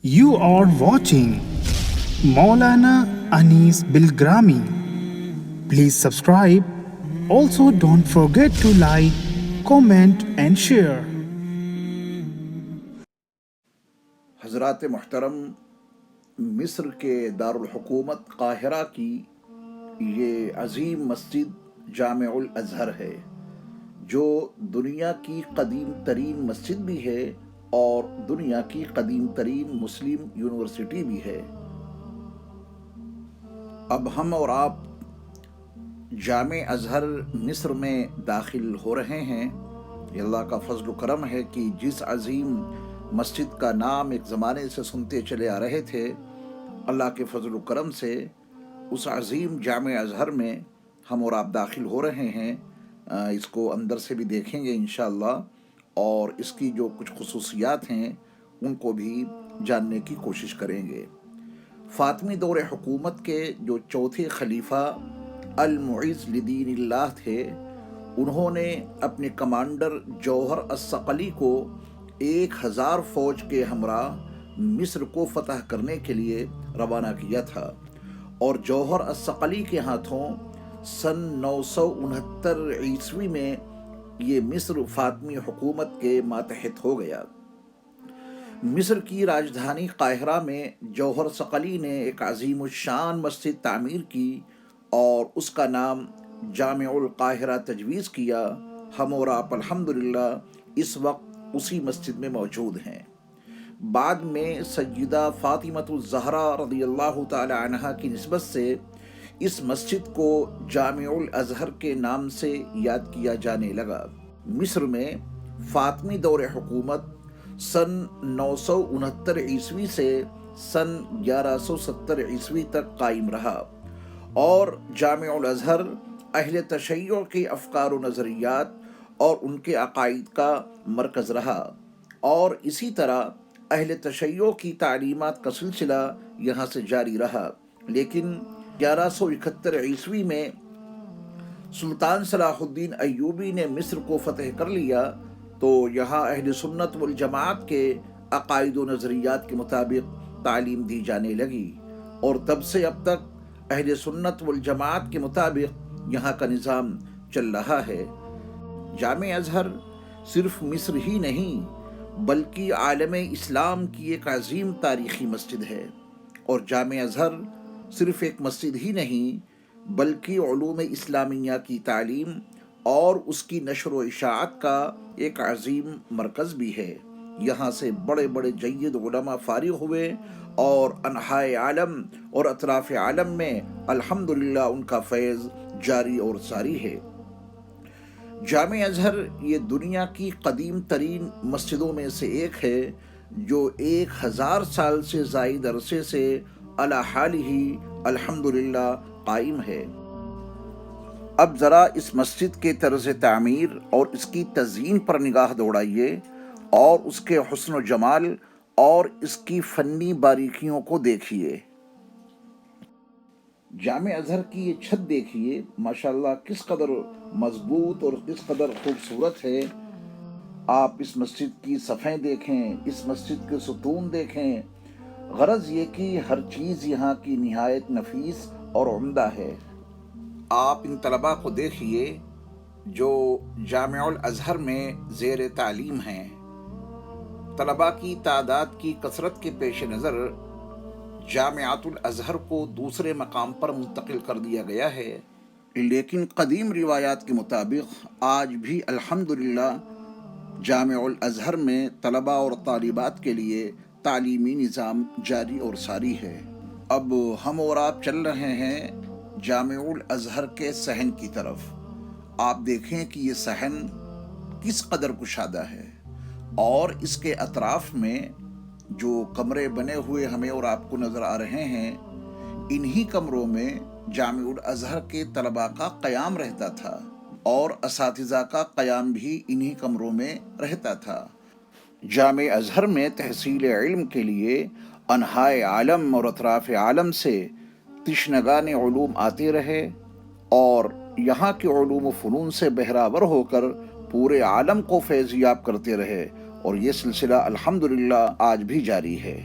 You are watching Maulana Anis Bilgrami. Please subscribe. Also, don't forget to like, comment, and share. हज़रात मुहतरम, मिस्र के दारुल हुकूमत Cairo की ये अज़ीम मस्जिद जामिउल अज़हर है, जो दुनिया की कदीम तरीन मस्जिद भी है और दुनिया की कदीम तरीन मुस्लिम यूनिवर्सिटी भी है। अब हम और आप जामे अज़हर मिस्र में दाखिल हो रहे हैं। ये अल्लाह का फजल करम है कि जिस अज़ीम मस्जिद का नाम एक ज़माने से सुनते चले आ रहे थे, अल्लाह के फजल करम से उस अज़ीम जामे अज़हर में हम और आप दाखिल हो रहे हैं। इसको अंदर से भी देखेंगे इंशाअल्लाह, और इसकी जो कुछ खुसूसियात हैं उनको भी जानने की कोशिश करेंगे। फ़ातिमी दौर हुकूमत के जो चौथे खलीफा अल-मुइज़ लिदीनिल्लाह थे, उन्होंने अपने कमांडर जौहर अस्सक़ली को 1000 फ़ौज के हमरा मिस्र को फ़तह करने के लिए रवाना किया था, और जौहर अस्सक़ली के हाथों सन 969 ईस्वी में ये मिस्र फ़ातिमी हुकूमत के मातहत हो गया। मिस्र की राजधानी काहिरा में जौहर अस्सक़ली ने एक अज़ीमुश्शान मस्जिद तामीर की और उसका नाम जामिउल काहिरा तजवीज़ किया। हम और आप अल्हम्दुलिल्लाह इस वक्त उसी मस्जिद में मौजूद हैं। बाद में सय्यदा फ़ातिमतुज़ ज़हरा रज़ियल्लाहु ताला अन्हा की निस्बत से इस मस्जिद को जामिउल अज़हर के नाम से याद किया जाने लगा। मिस्र में फ़ातिमी दौर हुकूमत सन 969 ईस्वी से सन 1170 ईस्वी तक कायम रहा, और जामिउल अज़हर अहले तशय्यो के अफ़कार व नज़रियात और उनके अक़ाइद का मरकज़ रहा, और इसी तरह अहले तशय्यो की तालीमात का सिलसिला यहाँ से जारी रहा। लेकिन 1171 ईस्वी में सुल्तान सलाहुद्दीन अय्यूबी ने मिस्र को फ़तह कर लिया, तो यहाँ अहले सुन्नत वल जमात के अक़ाइद व नज़रियात के मुताबिक तालीम दी जाने लगी, और तब से अब तक अहले सुन्नत वल जमात के मुताबिक यहाँ का निज़ाम चल रहा है। जामे अज़हर सिर्फ मिस्र ही नहीं बल्कि आलम इस्लाम की एक अज़ीम तारीख़ी मस्जिद है, और जामे अज़हर सिर्फ एक मस्जिद ही नहीं बल्कि उलूम इस्लामिया की तालीम और उसकी नशर व इशाअत का एक अज़ीम मरकज़ भी है। यहाँ से बड़े बड़े जय्यद उलमा फ़ारिग़ हुए और अनहाए आलम और अतराफ़ आलम में अल्हम्दुलिल्लाह उनका फैज़ जारी और सारी है। जामे अज़हर ये दुनिया की कदीम तरीन मस्जिदों में से एक है, जो 1000 साल से ज़ायद अरसे से अला हाल ही अल्हम्दुलिल्लाह कायम है। अब ज़रा इस मस्जिद के तर्ज़ तामीर और इसकी तज़यीन पर निगाह दौड़ाइए और उसके हुस्न व जमाल और इसकी फ़न्नी बारीकियों को देखिए। जामे अज़हर की ये छत देखिए, माशाअल्लाह किस कदर मजबूत और किस कदर खूबसूरत है। आप इस मस्जिद की सफ़ें देखें, इस मस्जिद के सुतून देखें। गरज ये कि हर चीज़ यहाँ की निहायत नफीस और उम्दा है। आप इन तलबा को देखिए जो जामिउल अज़हर में ज़ेर तालीम हैं। तलबा की तादाद की कसरत के पेश नज़र जामिअतुल अज़हर को दूसरे मकाम पर मुंतकिल कर दिया गया है, लेकिन कदीम रिवायात के मुताबिक आज भी अल्हम्दुलिल्लाह जामिउल अज़हर में तलबा और तालिबात के लिए तालीमी निज़ाम जारी और सारी है। अब हम और आप चल रहे हैं जामिउल अज़हर के सहन की तरफ। आप देखें कि ये सहन किस कदर कुशादा है, और इसके अतराफ़ में जो कमरे बने हुए हमें और आपको नज़र आ रहे हैं, इन्हीं कमरों में जामिउल अज़हर के तलबा का क़याम रहता था, और असातिज़ा का क़याम भी इन्हीं कमरों में रहता था। जामे अज़हर में तहसील इल्म के लिए अनहाए आलम और अतराफ़ आलम से तिश्नगान उलूम आते रहे, और यहाँ के उलूम व फ़नून से बहरावर होकर पूरे आलम को फैज़याब करते रहे, और ये सिलसिला अल्हम्दुलिल्लाह आज भी जारी है।